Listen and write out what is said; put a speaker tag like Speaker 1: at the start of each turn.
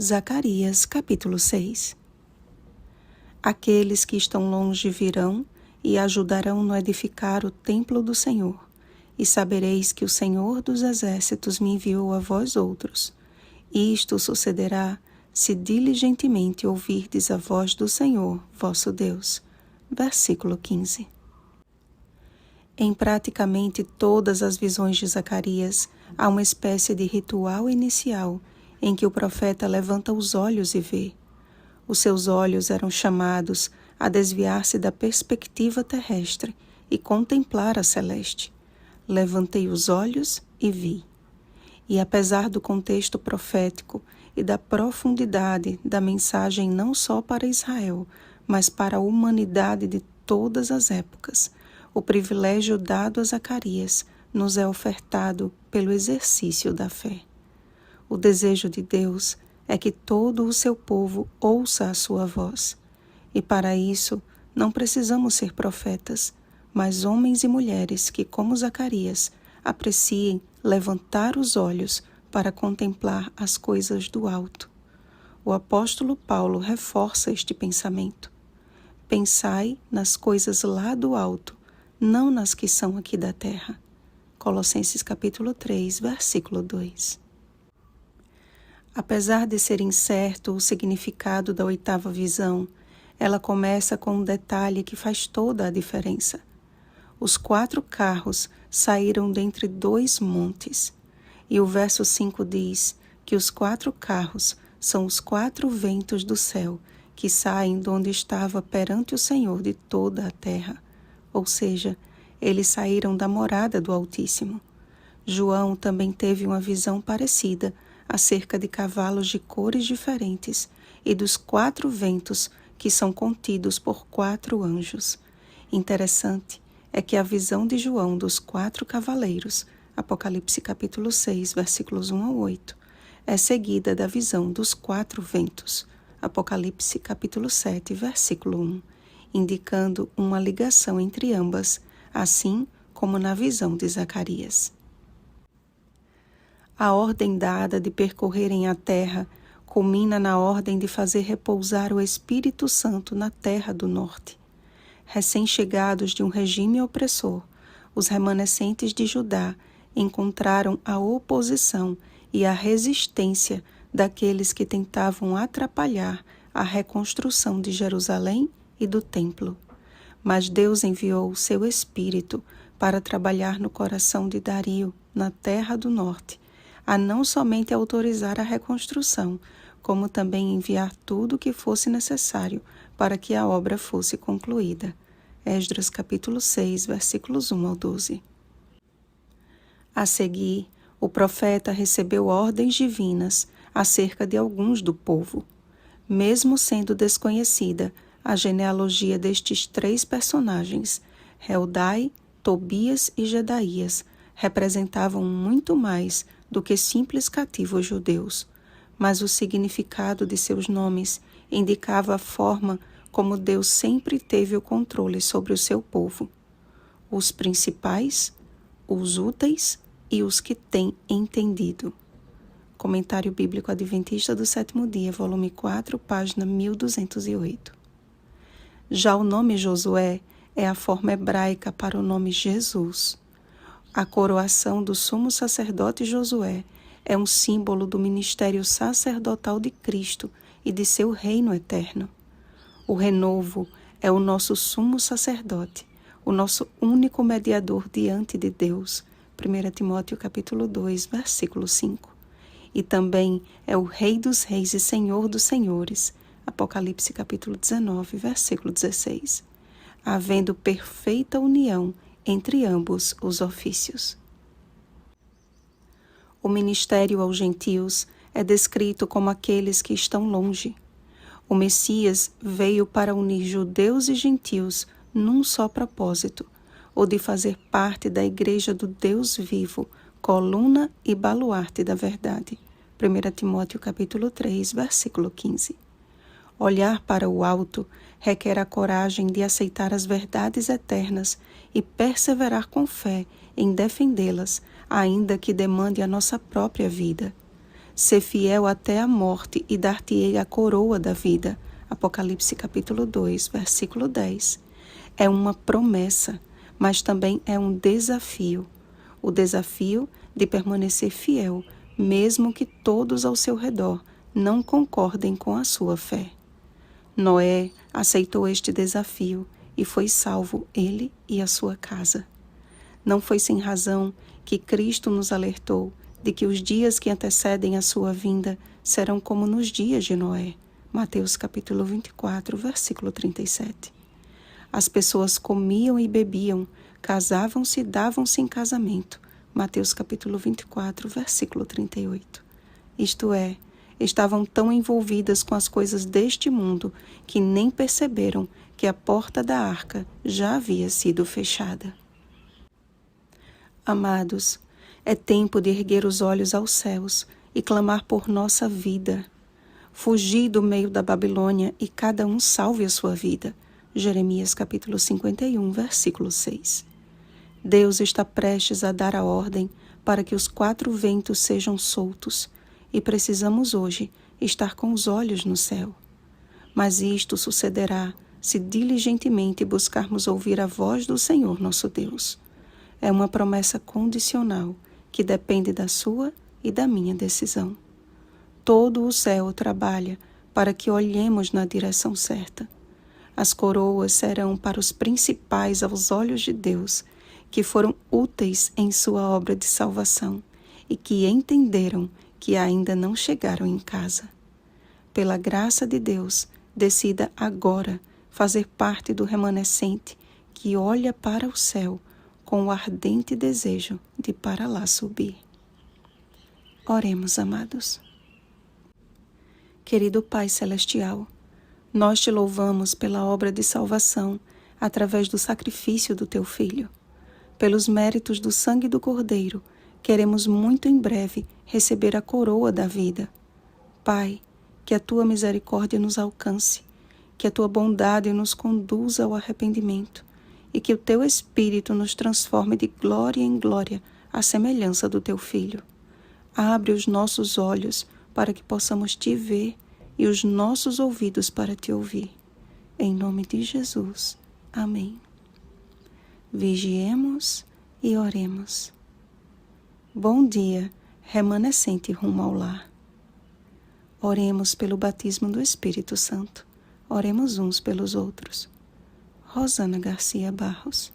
Speaker 1: Zacarias, capítulo 6. Aqueles que estão longe virão e ajudarão no edificar o templo do Senhor, e sabereis que o Senhor dos exércitos me enviou a vós outros. Isto sucederá se diligentemente ouvirdes a voz do Senhor, vosso Deus. Versículo 15. Em praticamente todas as visões de Zacarias, há uma espécie de ritual inicial em que o profeta levanta os olhos e vê. Os seus olhos eram chamados a desviar-se da perspectiva terrestre e contemplar a celeste. Levantei os olhos e vi. E apesar do contexto profético e da profundidade da mensagem não só para Israel, mas para a humanidade de todas as épocas, o privilégio dado a Zacarias nos é ofertado pelo exercício da fé. O desejo de Deus é que todo o seu povo ouça a sua voz. E para isso, não precisamos ser profetas, mas homens e mulheres que, como Zacarias, apreciem levantar os olhos para contemplar as coisas do alto. O apóstolo Paulo reforça este pensamento. Pensai nas coisas lá do alto, não nas que são aqui da terra. Colossenses capítulo 3, versículo 2. Apesar de ser incerto o significado da oitava visão, ela começa com um detalhe que faz toda a diferença. Os 4 carros saíram dentre 2 montes, e o verso 5 diz que os 4 carros são os 4 ventos do céu que saem de onde estava perante o Senhor de toda a terra, ou seja, eles saíram da morada do Altíssimo. João também teve uma visão parecida acerca de cavalos de cores diferentes e dos 4 ventos que são contidos por 4 anjos. Interessante é que a visão de João dos 4 cavaleiros, Apocalipse capítulo 6, versículos 1 a 8, é seguida da visão dos 4 ventos, Apocalipse capítulo 7, versículo 1, indicando uma ligação entre ambas, assim como na visão de Zacarias. A ordem dada de percorrerem a terra culmina na ordem de fazer repousar o Espírito Santo na terra do norte. Recém-chegados de um regime opressor, os remanescentes de Judá encontraram a oposição e a resistência daqueles que tentavam atrapalhar a reconstrução de Jerusalém e do templo. Mas Deus enviou o seu Espírito para trabalhar no coração de Dario, na terra do norte, a não somente autorizar a reconstrução, como também enviar tudo o que fosse necessário para que a obra fosse concluída. Esdras capítulo 6, versículos 1 ao 12. A seguir, o profeta recebeu ordens divinas acerca de alguns do povo. Mesmo sendo desconhecida a genealogia destes 3 personagens, Heldai, Tobias e Jedaías, representavam muito mais do que simples cativos judeus, mas o significado de seus nomes indicava a forma como Deus sempre teve o controle sobre o seu povo. Os principais, os úteis e os que têm entendido. Comentário Bíblico Adventista do 7º Dia, volume 4, página 1208. Já o nome Josué é a forma hebraica para o nome Jesus. A coroação do sumo sacerdote Josué é um símbolo do ministério sacerdotal de Cristo e de seu reino eterno. O renovo é o nosso sumo sacerdote, o nosso único mediador diante de Deus. 1 Timóteo capítulo 2, versículo 5. E também é o Rei dos Reis e Senhor dos Senhores. Apocalipse capítulo 19, versículo 16. Havendo perfeita união entre ambos os ofícios. O ministério aos gentios é descrito como aqueles que estão longe. O Messias veio para unir judeus e gentios num só propósito, o de fazer parte da Igreja do Deus vivo, coluna e baluarte da verdade. 1 Timóteo capítulo 3, versículo 15. Olhar para o alto requer a coragem de aceitar as verdades eternas e perseverar com fé em defendê-las, ainda que demande a nossa própria vida. Ser fiel até a morte e dar-te-ei a coroa da vida. Apocalipse capítulo 2, versículo 10. É uma promessa, mas também é um desafio. O desafio de permanecer fiel, mesmo que todos ao seu redor não concordem com a sua fé. Noé aceitou este desafio e foi salvo ele e a sua casa. Não foi sem razão que Cristo nos alertou de que os dias que antecedem a sua vinda serão como nos dias de Noé. Mateus capítulo 24, versículo 37. As pessoas comiam e bebiam, casavam-se e davam-se em casamento. Mateus capítulo 24, versículo 38. Isto é, estavam tão envolvidas com as coisas deste mundo que nem perceberam que a porta da arca já havia sido fechada. Amados, é tempo de erguer os olhos aos céus e clamar por nossa vida. Fugir do meio da Babilônia e cada um salve a sua vida. Jeremias capítulo 51, versículo 6. Deus está prestes a dar a ordem para que os 4 ventos sejam soltos e precisamos hoje estar com os olhos no céu. Mas isto sucederá se diligentemente buscarmos ouvir a voz do Senhor nosso Deus. É uma promessa condicional que depende da sua e da minha decisão. Todo o céu trabalha para que olhemos na direção certa. As coroas serão para os principais aos olhos de Deus, que foram úteis em sua obra de salvação e que entenderam que ainda não chegaram em casa. Pela graça de Deus, decida agora fazer parte do remanescente que olha para o céu com o ardente desejo de para lá subir. Oremos, amados. Querido Pai Celestial, nós te louvamos pela obra de salvação através do sacrifício do Teu Filho. Pelos méritos do sangue do Cordeiro, queremos muito em breve receber a coroa da vida. Pai, que a Tua misericórdia nos alcance, que a Tua bondade nos conduza ao arrependimento e que o Teu Espírito nos transforme de glória em glória à semelhança do Teu Filho. Abre os nossos olhos para que possamos Te ver e os nossos ouvidos para Te ouvir. Em nome de Jesus. Amém. Vigiemos e oremos. Bom dia, remanescente rumo ao lar. Oremos pelo batismo do Espírito Santo. Oremos uns pelos outros. Rosana Garcia Barros.